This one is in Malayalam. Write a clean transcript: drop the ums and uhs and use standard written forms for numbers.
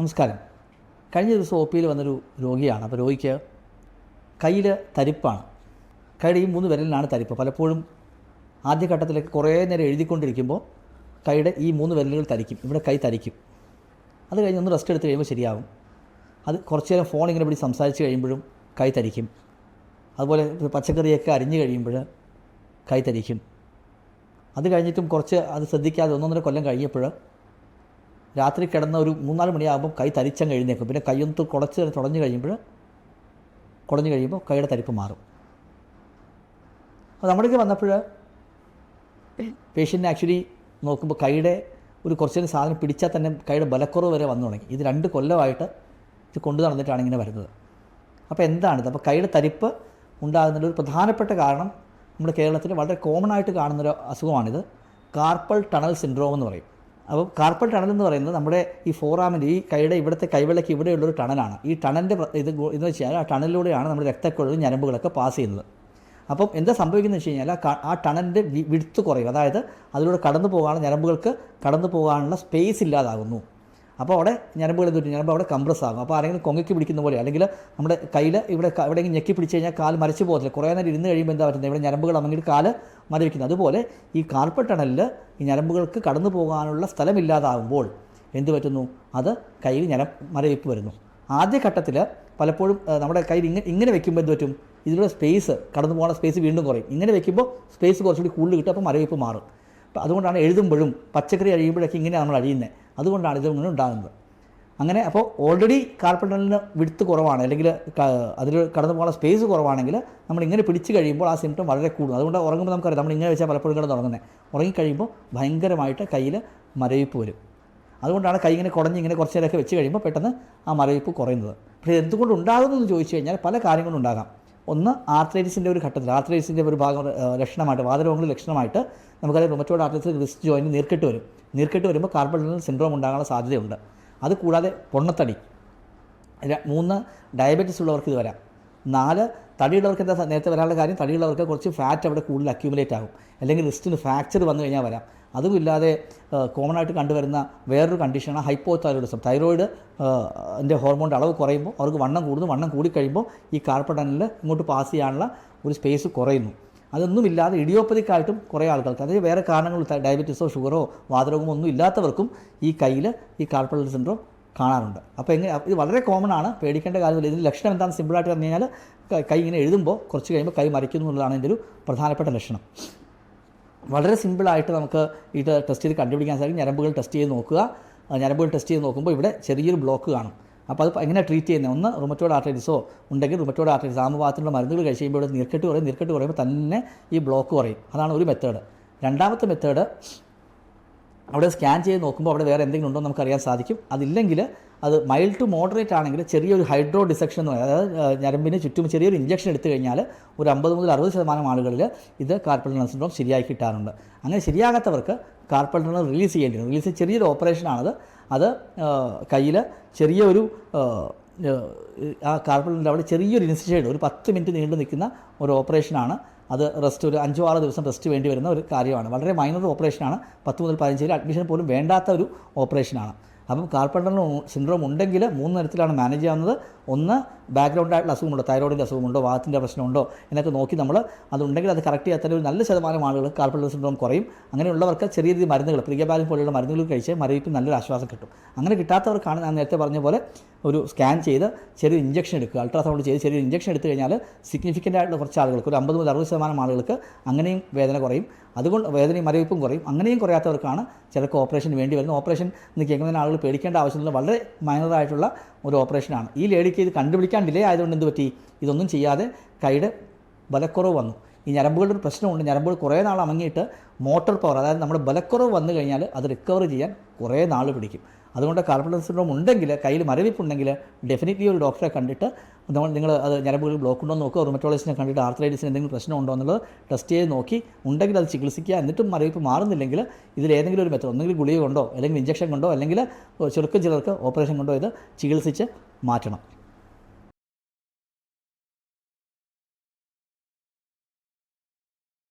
നമസ്കാരം. കഴിഞ്ഞ ദിവസം ഒ പിയിൽ വന്നൊരു രോഗിയാണ്. അപ്പോൾ രോഗിക്ക് കയ്യിൽ തരിപ്പാണ്. കൈയുടെ ഈ 3 വിരലിനാണ് തരിപ്പ്. പലപ്പോഴും ആദ്യഘട്ടത്തിലേക്ക് കുറേ നേരം എഴുതിക്കൊണ്ടിരിക്കുമ്പോൾ കൈയുടെ ഈ 3 വിരലുകൾ തരിക്കും, ഇവിടെ കൈ തരിക്കും. അത് കഴിഞ്ഞ് ഒന്ന് റെസ്റ്റ് എടുത്ത് കഴിയുമ്പോൾ ശരിയാവും. അത് കുറച്ച് നേരം ഫോൺ ഇങ്ങനെ പിടിച്ച് സംസാരിച്ച് കഴിയുമ്പോഴും കൈ തരിക്കും. അതുപോലെ പച്ചക്കറിയൊക്കെ അരിഞ്ഞ് കഴിയുമ്പോൾ കൈ തരിക്കും. അത് കഴിഞ്ഞിട്ടും കുറച്ച് അത് ശ്രദ്ധിക്കാതെ 1-1.5 കൊല്ലം കഴിഞ്ഞപ്പോൾ രാത്രി കിടന്ന ഒരു 3-4 മണിയാകുമ്പോൾ കൈ തരിച്ചങ്ങ് എഴുന്നേക്കും. പിന്നെ കൈയൊന്ന് കുടഞ്ഞു കഴിയുമ്പോൾ കൈയുടെ തരിപ്പ് മാറും. അപ്പോൾ നമ്മുടെയൊക്കെ വന്നപ്പോൾ പേഷ്യൻറ്റിനെ ആക്ച്വലി നോക്കുമ്പോൾ കൈയുടെ ഒരു കുറച്ച് നേരം സാധനം പിടിച്ചാൽ തന്നെ കൈയുടെ ബലക്കുറവ് വരെ വന്നു തുടങ്ങി. ഇത് 2 കൊല്ലമായിട്ട് ഇത് കൊണ്ടു നടന്നിട്ടാണ് ഇങ്ങനെ വരുന്നത്. അപ്പോൾ എന്താണിത്? അപ്പോൾ കൈയുടെ തരിപ്പ് ഉണ്ടാകുന്നതിൻ്റെ ഒരു പ്രധാനപ്പെട്ട കാരണം നമ്മുടെ കേരളത്തിൽ വളരെ കോമൺ ആയിട്ട് കാണുന്നൊരു അസുഖമാണിത്. കാർപ്പൽ ടണൽ സിൻഡ്രോം എന്ന് പറയും. അപ്പോൾ കാർപ്പൽ ടണൽ എന്ന് പറയുന്നത് നമ്മുടെ ഈ ഫോറാമിൻ്റെ ഈ കൈയുടെ ഇവിടുത്തെ കൈവിളക്ക് ഇവിടെയുള്ളൊരു ടണലാണ്. ഈ ടണലിൻ്റെ ഇതെന്ന് വെച്ചാൽ ആ ടണലിലൂടെയാണ് നമ്മുടെ രക്തക്കുഴലും ഞരമ്പുകളൊക്കെ പാസ് ചെയ്യുന്നത്. അപ്പം എന്താ സംഭവിക്കുന്നത് വെച്ച് കഴിഞ്ഞാൽ ആ ടണലിൻ്റെ വിഡ്ത്ത് കുറയും. അതായത് അതിലൂടെ കടന്നു പോകാനുള്ള ഞരമ്പുകൾക്ക് കടന്നു പോകാനുള്ള സ്പേസ് ഇല്ലാതാകുന്നു. അപ്പോൾ അവിടെ ഞരമ്പുകൾ എന്ത് പറ്റും? ഞരമ്പ് അവിടെ കംപ്രസ് ആകും. അപ്പോൾ ആരെങ്കിലും കൊങ്ങയ്ക്ക് പിടിക്കുന്ന പോലെ, അല്ലെങ്കിൽ നമ്മുടെ കയ്യിൽ എവിടെയെങ്കിലും ഞെക്കി പിടിച്ച് കഴിഞ്ഞാൽ കാല് മരച്ച് പോകത്തില്ല. കുറേ നേരം ഇരുന്ന് കഴിയുമ്പോൾ എന്താ പറ്റുന്നത്? ഇവിടെ ഞരമ്പുകൾ അമങ്ങിയിട്ട് കാല് മരവിക്കുന്നത്. അതുപോലെ ഈ കാർപ്പൽ ടണലിൽ ഈ ഞരമ്പുകൾക്ക് കടന്നു പോകാനുള്ള സ്ഥലമില്ലാതാകുമ്പോൾ എന്ത് പറ്റുന്നു? അത് കയ്യിൽ മരവിപ്പ് വരുന്നു. ആദ്യഘട്ടത്തിൽ പലപ്പോഴും നമ്മുടെ കയ്യിൽ ഇങ്ങനെ വെക്കുമ്പോൾ എന്ത് പറ്റും? ഇതിലൂടെ സ്പേസ് കടന്നു പോകാനുള്ള സ്പേസ് വീണ്ടും കുറയും. ഇങ്ങനെ വെക്കുമ്പോൾ സ്പേസ് കുറച്ചുകൂടി കൂടുതൽ കിട്ടും. അപ്പോൾ മരവിപ്പ് മാറും. അപ്പോൾ അതുകൊണ്ടാണ് എഴുതുമ്പോഴും പച്ചക്കറി അഴിയുമ്പോഴൊക്കെ ഇങ്ങനെയാണ് നമ്മൾ അഴിയുന്നത്. അതുകൊണ്ടാണ് ഇങ്ങനെ ഉണ്ടാകുന്നത്. അങ്ങനെ അപ്പോൾ ഓൾറെഡി കാർപ്പൽ ടണലിന് വിഡ്ത്ത് കുറവാണ്, അല്ലെങ്കിൽ അതിൽ കടന്നു പോകാനുള്ള സ്പേസ് കുറവാണെങ്കിൽ നമ്മൾ ഇങ്ങനെ പിടിച്ച് കഴിയുമ്പോൾ ആ സിംറ്റം വളരെ കൂടും. അതുകൊണ്ട് ഉറങ്ങുമ്പോൾ നമുക്കറിയാം, നമ്മൾ ഇങ്ങനെ വെച്ചാൽ പലപ്പോഴും കിടന്ന് ഉറങ്ങുന്നത്. ഉറങ്ങിക്കഴിയുമ്പോൾ ഭയങ്കരമായിട്ട് കയ്യിൽ മരവിപ്പ് വരും. അതുകൊണ്ടാണ് കൈ ഇങ്ങനെ കുടഞ്ഞ് കുറച്ച് നേരമൊക്കെ വെച്ച് കഴിയുമ്പോൾ പെട്ടെന്ന് ആ മരവിപ്പ് കുറയുന്നത്. പക്ഷേ എന്തുകൊണ്ട് ഉണ്ടാകുന്നതെന്ന് ചോദിച്ചു കഴിഞ്ഞാൽ പല കാര്യങ്ങളും ഉണ്ടാകാം. ഒന്ന്, ആർത്രൈറ്റിസിൻ്റെ ഒരു ഘട്ടത്തിൽ, ആർത്രൈറ്റിസിൻ്റെ ഒരു ഭാഗം ലക്ഷണമായിട്ട്, വാതരോഗങ്ങളുടെ ലക്ഷണമായിട്ട് നമുക്കറിയാം റുമറ്റോയ്ഡ് ആർത്രൈറ്റിസ് റിസ്റ്റ് ജോയിൻറ്റ് നീർക്കെട്ട് വരും. നീർക്കെട്ട് വരുമ്പോൾ കാർപ്പൽ ടണൽ സിൻഡ്രോം ഉണ്ടാകാനുള്ള സാധ്യതയുണ്ട്. അത് കൂടാതെ പൊണ്ണത്തടി. 3, ഡയബറ്റീസ് ഉള്ളവർക്ക് ഇത് വരാം. 4, തടിയുള്ളവർക്ക് എന്താ നേരത്തെ വരാനുള്ള കാര്യം? തടിയുള്ളവർക്ക് കുറച്ച് ഫാറ്റ് അവിടെ കൂടുതൽ അക്യൂമുലേറ്റ് ആകും, അല്ലെങ്കിൽ റിസ്റ്റിന് ഫ്രാക്ചർ വന്നു കഴിഞ്ഞാൽ വരാം. അതുമില്ലാതെ കോമൺ ആയിട്ട് കണ്ടുവരുന്ന വേറൊരു കണ്ടീഷനാണ് ഹൈപ്പോതൈറോയിഡിസം. തൈറോയിഡിൻ്റെ ഹോർമോണിൻ്റെ അളവ് കുറയുമ്പോൾ അവർക്ക് വണ്ണം കൂടുന്നു. വണ്ണം കൂടിക്കഴിയുമ്പോൾ ഈ കാർപ്പൽ ടണലിൽ ഇങ്ങോട്ട് പാസ് ചെയ്യാനുള്ള ഒരു സ്പേസ് കുറയുന്നു. അതൊന്നുമില്ലാതെ ഇഡിയോപ്പതിക്കായിട്ടും കുറേ ആൾക്കാർക്ക്, അതായത് വേറെ കാരണങ്ങൾ, ഡയബറ്റീസോ ഷുഗറോ വാതരോഗമോ ഒന്നും ഇല്ലാത്തവർക്കും ഈ കയ്യിൽ ഈ കാർപ്പൽ ടണൽ സിൻഡ്രോം കാണാറുണ്ട്. അപ്പോൾ ഇത് വളരെ കോമൺ ആണ്, പേടിക്കേണ്ട കാര്യമില്ല. ഇതിൻ്റെ ലക്ഷണം എന്താണെന്ന് സിമ്പിളായിട്ട് പറഞ്ഞു കഴിഞ്ഞാൽ കൈ ഇങ്ങനെ എഴുതുമ്പോൾ കുറച്ച് കഴിയുമ്പോൾ കൈ മരയ്ക്കുന്നു എന്നുള്ളതാണ് ഇതിൻ്റെ ഒരു പ്രധാനപ്പെട്ട ലക്ഷണം. വളരെ സിമ്പിളായിട്ട് നമുക്ക് ഇത് ടെസ്റ്റ് ചെയ്ത് കണ്ടുപിടിക്കാൻ സാധിക്കും. ഞരമ്പുകൾ ടെസ്റ്റ് ചെയ്ത് നോക്കുക. ഞരമ്പുകൾ ടെസ്റ്റ് ചെയ്ത് നോക്കുമ്പോൾ ഇവിടെ ചെറിയൊരു ബ്ലോക്ക് കാണും. അപ്പോൾ അത് എങ്ങനെ ട്രീറ്റ് ചെയ്യുന്നത്? ഒന്ന്, റുമറ്റോയ്ഡ് ആർത്രൈറ്റിസോ ഉണ്ടെങ്കിൽ റുമറ്റോയ്ഡ് ആർത്രൈറ്റിസ് ആമഭാഗത്തുള്ള മരുന്നുകൾ കഴിച്ച് കഴിയുമ്പോൾ ഇവിടെ നീർക്കെട്ട് കുറയുമ്പോൾ തന്നെ ഈ ബ്ലോക്ക് കുറയും. അതാണ് ഒരു മെത്തേഡ്. രണ്ടാമത്തെ മെത്തേഡ്, അവിടെ സ്കാൻ ചെയ്ത് നോക്കുമ്പോൾ അവിടെ വേറെ എന്തെങ്കിലും ഉണ്ടോ എന്ന് നമുക്കറിയാൻ സാധിക്കും. അതില്ലെങ്കിൽ അത് മൈൽഡ് ടു മോഡറേറ്റ് ആണെങ്കിൽ ചെറിയൊരു ഹൈഡ്രോ ഡിസെക്ഷൻ എന്ന് പറയുന്നത്, അതായത് ഞരമ്പിന് ചുറ്റും ചെറിയൊരു ഇഞ്ചക്ഷൻ എടുത്തു കഴിഞ്ഞാൽ ഒരു 50 മുതൽ 60% ആളുകളിൽ ഇത് കാർപ്പൽ ടണൽ സിൻഡ്രോം ശരിയായി കിട്ടാറുണ്ട്. അങ്ങനെ ശരിയാകാത്തവർക്ക് കാർപ്പൽ ടണൽ റിലീസ് ചെയ്യേണ്ടി വരും. റിലീസ് ചെറിയൊരു ഓപ്പറേഷനാണത്. അത് കയ്യിൽ ചെറിയൊരു ആ കാർപ്പൽ ടണലിൻ്റെ അവിടെ ചെറിയൊരു ഇൻസിഷേഡ്, ഒരു 10 മിനിറ്റ് നീണ്ടു നിൽക്കുന്ന ഒരു ഓപ്പറേഷനാണ്. അത് റെസ്റ്റ്, ഒരു 5-6 ദിവസം റെസ്റ്റ് വേണ്ടി വരുന്ന ഒരു കാര്യമാണ്. വളരെ മൈനർ ഓപ്പറേഷനാണ്. 10 മുതൽ 15 അഡ്മിഷൻ പോലും വേണ്ടാത്ത ഒരു ഓപ്പറേഷനാണ്. അപ്പം കാർപ്പൽ ടണൽ സിൻഡ്രോം ഉണ്ടെങ്കിൽ 3 തരത്തിലാണ് മാനേജ് ചെയ്യാവുന്നത്. ഒന്ന്, ബാക്ക്ഗ്രൗണ്ടായിട്ടുള്ള അസുഖമുണ്ടോ, തൈറോയിഡിൻ്റെ അസുഖമുണ്ടോ, വാതത്തിൻ്റെ പ്രശ്നമുണ്ടോ എന്നൊക്കെ നോക്കി നമ്മൾ അതുണ്ടെങ്കിൽ അത് കറക്റ്റ് ചെയ്യാത്ത ഒരു നല്ല ശതമാനം ആളുകൾ കാർപ്പൽ ടണൽ സിൻഡ്രോം കുറയും. അങ്ങനെയുള്ളവർക്ക് ചെറിയ രീതിയിൽ മരുന്നുകൾ, പ്രിഗബാലിൻ പോലെയുള്ള മരുന്നുകൾ കഴിച്ച് മരവിപ്പ് നല്ലൊരു ആശ്വാസം കിട്ടും. അങ്ങനെ കിട്ടാത്തവർക്കാണ് ഞാൻ നേരത്തെ പറഞ്ഞ പോലെ ഒരു സ്കാൻ ചെയ്ത് ചെറിയൊരു ഇഞ്ചക്ഷൻ എടുക്കുക, അൾട്രാസൗണ്ട് ചെയ്ത് ചെറിയൊരു ഇഞ്ചക്ഷൻ എടുത്തു കഴിഞ്ഞാൽ സിഗ്നിഫിക്കൻ്റ് ആയിട്ടുള്ള കുറച്ച് ആളുകൾക്ക്, ഒരു 50 മുതൽ 60% ആളുകൾക്ക് അങ്ങനെയും വേദന കുറയും. അതുകൊണ്ട് വേദനയും മരവിപ്പും കുറയും. അങ്ങനെയും കുറയാത്തവർക്കാണ് ചിലർക്ക് ഓപ്പറേഷൻ വേണ്ടി വരുന്നത്. ഓപ്പറേഷൻ എന്ന് കേൾക്കുന്ന ആളുകൾ പേടിക്കേണ്ട ആവശ്യമില്ല. വളരെ മൈനറായിട്ടുള്ള ഒരു ഓപ്പറേഷനാണ്. ഈ ലേഡിക്ക് ഇത് കണ്ടുപിടിക്കാൻ ഡിലേ ആയതുകൊണ്ട് എന്ത് പറ്റി? ഇതൊന്നും ചെയ്യാതെ കൈയുടെ ബലക്കുറവ് വന്നു. ഈ ഞരമ്പുകളുടെ ഒരു പ്രശ്നമുണ്ട്. ഞരമ്പുകൾ കുറേ നാൾ അമങ്ങിയിട്ട് മോട്ടോർ പവർ, അതായത് നമ്മുടെ ബലക്കുറവ് വന്നു കഴിഞ്ഞാൽ അത് റിക്കവർ ചെയ്യാൻ കുറേ നാൾ പിടിക്കും. അതുകൊണ്ട് കാർപ്പൽ ടണൽ സിൻഡ്രോം ഉണ്ടെങ്കിൽ, കയ്യിൽ മരവിപ്പുണ്ടെങ്കിൽ ഡെഫിനറ്റ്ലി ഒരു ഡോക്ടറെ കണ്ടിട്ട് നിങ്ങൾ അത് ഞരമ്പുകളിൽ ബ്ലോക്ക് ഉണ്ടോ എന്ന് നോക്കുക. റുമറ്റോളജിസ്റ്റിനെ കണ്ടിട്ട് ആർത്രൈറ്റിസിന് എന്തെങ്കിലും പ്രശ്നം ഉണ്ടോ എന്നുള്ളത് ടെസ്റ്റ് ചെയ്ത് നോക്കി ഉണ്ടെങ്കിൽ അത് ചികിത്സിക്കുക. എന്നിട്ടും മരവിപ്പ് മാറുന്നില്ലെങ്കിൽ ഇതിലേതെങ്കിലും ഒരു മെത്തേഡ്, ഒന്നെങ്കിൽ ഗുളിക കൊണ്ടോ അല്ലെങ്കിൽ ഇഞ്ചക്ഷൻ കൊണ്ടോ അല്ലെങ്കിൽ ചുരുക്കം ചിലർക്ക് ഓപ്പറേഷൻ കൊണ്ടോ ഇത് ചികിത്സിച്ച് മാറ്റണം.